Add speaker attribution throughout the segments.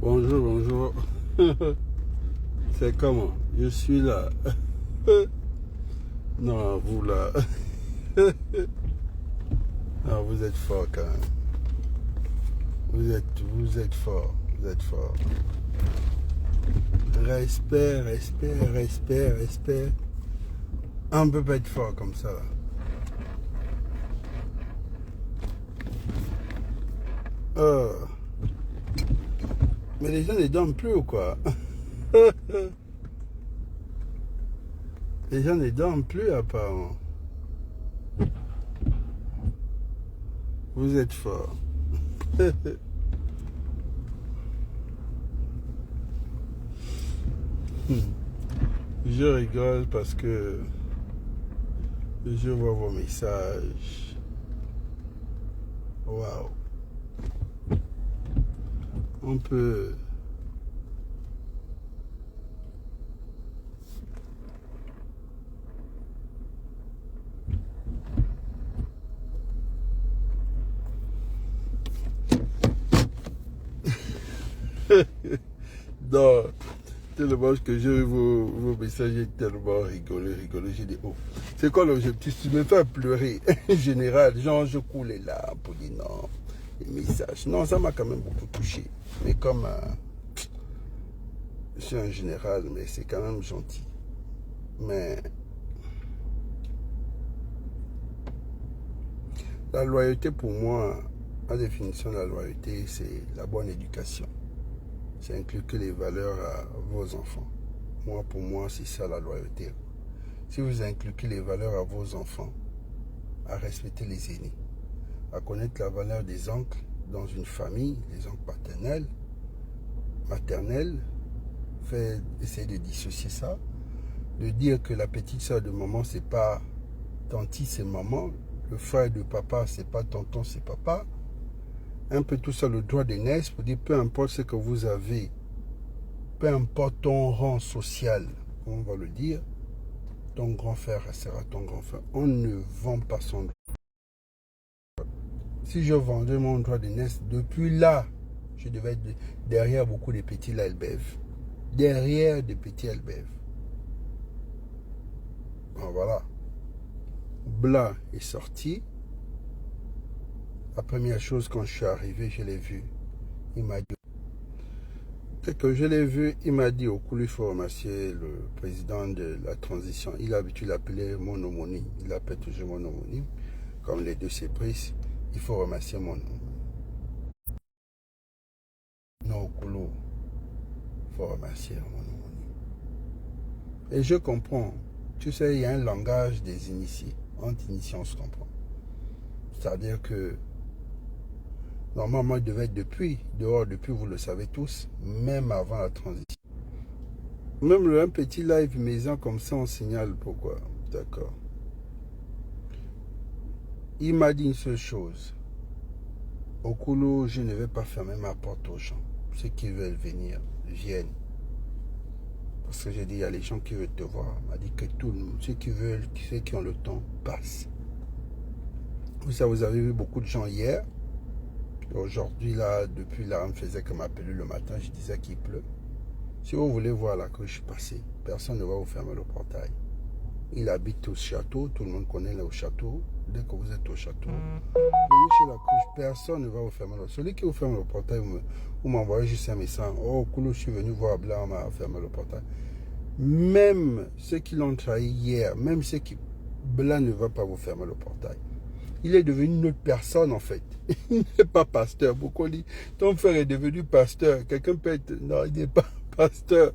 Speaker 1: Bonjour, bonjour. C'est comment? Je suis là. Non, vous là. Non, vous êtes fort quand même. Vous êtes fort. Vous êtes fort. Respect, respect, respect, respect. On ne peut pas être fort comme ça. Oh. Mais les gens ne dorment plus ou quoi? Les gens ne dorment plus apparemment. Vous êtes fort. Je rigole parce que je vois vos messages. Waouh. On peut... Non, tellement que j'ai vu vos messages, j'ai tellement rigolé. J'ai dit, oh, c'est quoi l'objectif? Tu me fais pleurer. En général, genre, je coule les larmes pour dire non, les messages. Non, ça m'a quand même beaucoup touché. Mais comme je suis un général, mais c'est quand même gentil. Mais la loyauté, pour moi, la définition de la loyauté, c'est la bonne éducation. C'est inculquer les valeurs à vos enfants. Moi, pour moi, c'est ça la loyauté. Si vous inculquez les valeurs à vos enfants, à respecter les aînés, à connaître la valeur des oncles dans une famille, les oncles paternels, maternels, essayer de dissocier ça, de dire que la petite soeur de maman, c'est pas tanti, c'est maman, le frère de papa, c'est pas tonton, c'est papa. Un peu tout ça, le droit d'aînesse, pour dire peu importe ce que vous avez, peu importe ton rang social, on va le dire, ton grand frère restera ton grand frère. On ne vend pas son droit. Si je vendais mon droit d'aînesse, depuis là, je devais être derrière beaucoup de petits LBF. Derrière des petits LBF. Bon, voilà. Blanc est sorti. La première chose, quand je suis arrivé, je l'ai vu. Il m'a dit... Dès que je l'ai vu, il m'a dit, au coup, il faut remercier le président de la transition. Il a l'habitude d'appeler mon homonyme. Il appelle toujours mon homonyme. Comme les deux s'est pris, il faut remercier mon homonyme. Non, au coup, il faut remercier mon homonyme. Et je comprends. Tu sais, il y a un langage des initiés. Entre initiés, on se comprend. C'est-à-dire que normalement, il devait être dehors depuis, vous le savez tous, même avant la transition. Même un petit live maison comme ça, on signale pourquoi. D'accord. Il m'a dit une seule chose. Au Koulou, je ne vais pas fermer ma porte aux gens. Ceux qui veulent venir, viennent. Parce que j'ai dit, il y a les gens qui veulent te voir. Il m'a dit que tout le monde, ceux qui veulent, ceux qui ont le temps, passent. Vous avez vu beaucoup de gens hier. Aujourd'hui, là, depuis là, on me faisait que m'appeler le matin, je disais qu'il pleut. Si vous voulez voir la que je suis passé, personne ne va vous fermer le portail. Il habite au château, tout le monde connaît là au château. Dès que vous êtes au château, venez chez la couche, personne ne va vous fermer le portail. Celui qui vous ferme le portail, vous m'envoyez juste un message. Oh, Koulou, je suis venu voir Blanc, on m'a fermé le portail. Même ceux qui l'ont trahi hier, même ceux qui... Blanc ne va pas vous fermer le portail. Il est devenu une autre personne en fait. Il n'est pas pasteur. Beaucoup disent, ton frère est devenu pasteur. Quelqu'un peut être... Non, il n'est pas pasteur.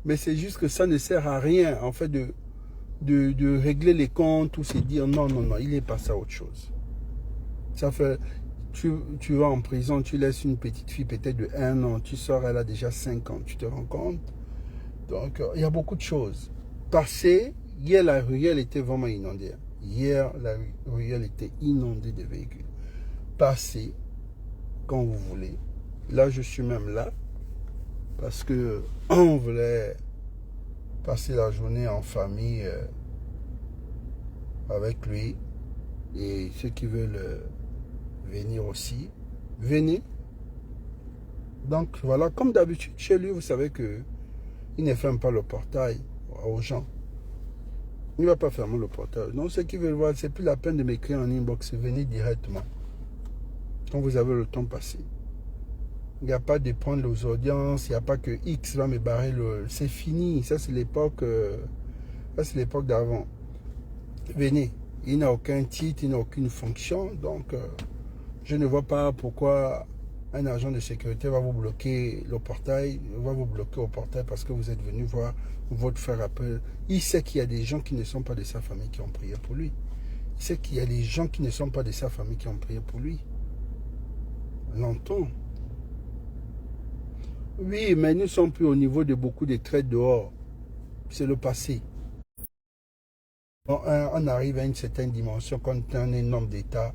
Speaker 1: Mais c'est juste que ça ne sert à rien en fait de régler les comptes ou se dire non, il est passé à autre chose. Ça fait... Tu vas en prison, tu laisses une petite fille peut-être de 1 an, tu sors, elle a déjà 5 ans, tu te rends compte? Donc, il y a beaucoup de choses. Passé, hier, la ruelle était vraiment inondée. Hier, la ruelle était inondée de véhicules. Passez quand vous voulez. Là, je suis même là parce que on voulait passer la journée en famille avec lui. Et ceux qui veulent venir aussi, venez. Donc voilà, comme d'habitude chez lui, vous savez que il ne ferme pas le portail aux gens. Il ne va pas fermer le portail. Donc ceux qui veulent voir, c'est plus la peine de m'écrire en inbox, venez directement. Quand vous avez le temps passé. Il n'y a pas de prendre les audiences, il n'y a pas que X va me barrer le... C'est fini, ça c'est l'époque d'avant. Venez, il n'a aucun titre, il n'a aucune fonction, donc je ne vois pas pourquoi un agent de sécurité va vous bloquer le portail, va vous bloquer au portail parce que vous êtes venu voir votre frère appel. Il sait qu'il y a des gens qui ne sont pas de sa famille qui ont prié pour lui. Il sait qu'il y a des gens qui ne sont pas de sa famille qui ont prié pour lui. Longtemps. Oui, mais nous ne sommes plus au niveau de beaucoup de traits dehors. C'est le passé. On arrive à une certaine dimension quand on est un homme d'État.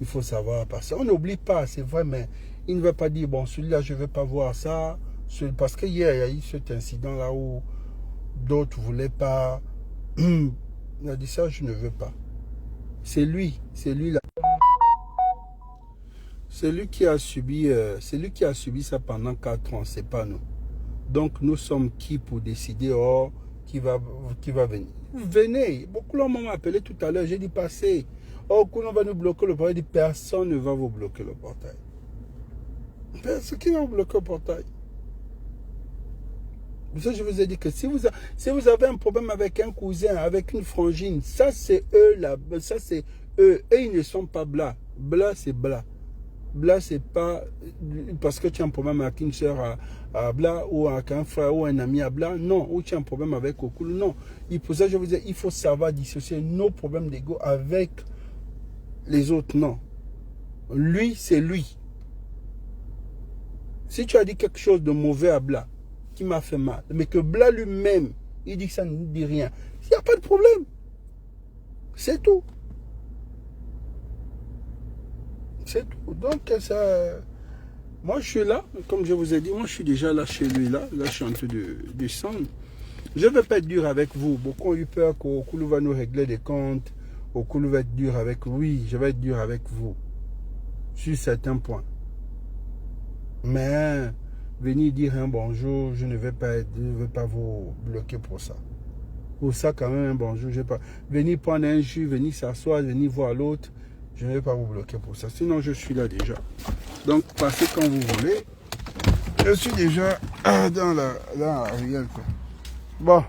Speaker 1: Il faut savoir passer. On n'oublie pas, c'est vrai, mais il ne veut pas dire, bon, celui-là, je ne veux pas voir ça. Parce qu'hier, il y a eu cet incident-là où d'autres ne voulaient pas. Il a dit ça, je ne veux pas. C'est lui là. C'est lui qui a subi ça pendant 4 ans, c'est pas nous. Donc nous sommes qui pour décider qui va venir. Venez, beaucoup m'ont appelé tout à l'heure, j'ai dit passez. Oh, on va nous bloquer le portail. Personne ne va vous bloquer le portail. Personne qui va vous bloquer le portail. Ça, je vous ai dit que si vous avez un problème avec un cousin, avec une frangine, ça c'est eux là, ça c'est eux. Et ils ne sont pas blas. Blas c'est blas. Blas, c'est pas parce que tu as un problème avec une soeur à Blas ou avec un frère ou un ami à Blas. Non, ou tu as un problème avec Okulu. Non. Et pour ça, je vous dis, il faut savoir dissocier nos problèmes d'ego avec les autres. Non. Lui, c'est lui. Si tu as dit quelque chose de mauvais à Blas, qui m'a fait mal, mais que Blas lui-même, il dit que ça ne dit rien, il n'y a pas de problème. C'est tout. C'est tout. Donc, ça... Moi, je suis là. Comme je vous ai dit, moi, je suis déjà là chez lui. Là, je suis en train de descendre. Je ne vais pas être dur avec vous. Beaucoup ont eu peur qu'Okulu va nous régler des comptes. Okulu va être dur avec vous. Oui, je vais être dur avec vous. Sur certains points. Mais, venir dire un bonjour, je ne vais pas vous bloquer pour ça. Pour ça, quand même, un bonjour, je ne vais pas... Venir prendre un jus, venir s'asseoir, venir voir l'autre. Je ne vais pas vous bloquer pour ça. Sinon, je suis là déjà. Donc, passez quand vous voulez. Je suis déjà dans la ruelle. Bon.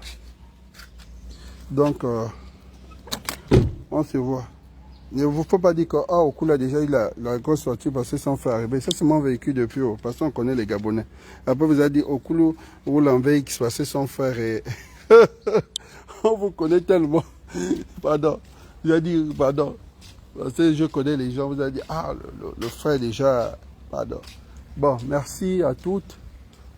Speaker 1: Donc, on se voit. Il ne faut pas dire que Okulu a déjà eu la grosse voiture parce que son frère arrivé. Ça, c'est mon véhicule depuis haut. Parce qu'on connaît les Gabonais. Après, vous avez dit Okulu roule en VX parce que son frère est... On vous connaît tellement. Pardon. J'ai dit pardon. Parce que je connais les gens, vous avez dit, ah, le frère déjà, pardon. Bon, merci à toutes.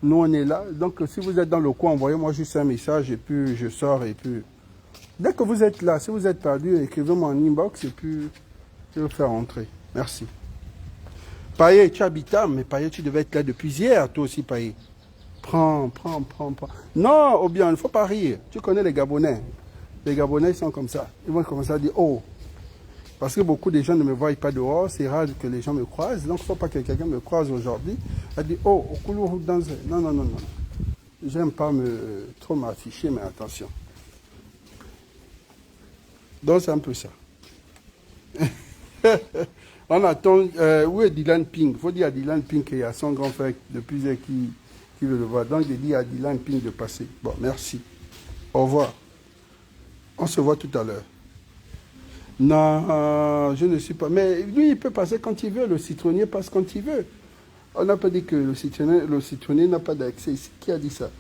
Speaker 1: Nous, on est là. Donc, si vous êtes dans le coin, envoyez-moi juste un message et puis je sors. Et puis, dès que vous êtes là, si vous êtes perdu, écrivez-moi en inbox et puis je vais vous faire entrer. Merci. Paye, tu habites à, mais Paye, tu devais être là depuis hier, toi aussi, Paye. Prends. Non, ou bien, il ne faut pas rire. Tu connais les Gabonais. Les Gabonais, ils sont comme ça. Ils vont commencer à dire, oh. Parce que beaucoup de gens ne me voient pas dehors, c'est rare que les gens me croisent. Donc, il ne faut pas que quelqu'un me croise aujourd'hui. Elle dit, oh, Okulu dans... Non. J'aime pas trop m'afficher, mais attention. Donc, c'est un peu ça. On attend... où est Dylan Ping? Il faut dire à Dylan Ping qu'il y a son grand frère de plusieurs qui veut le voir. Donc, il dit à Dylan Ping de passer. Bon, merci. Au revoir. On se voit tout à l'heure. Non, je ne suis pas... Mais lui, il peut passer quand il veut. Le citronnier passe quand il veut. On n'a pas dit que le citronnier n'a pas d'accès ici. Qui a dit ça?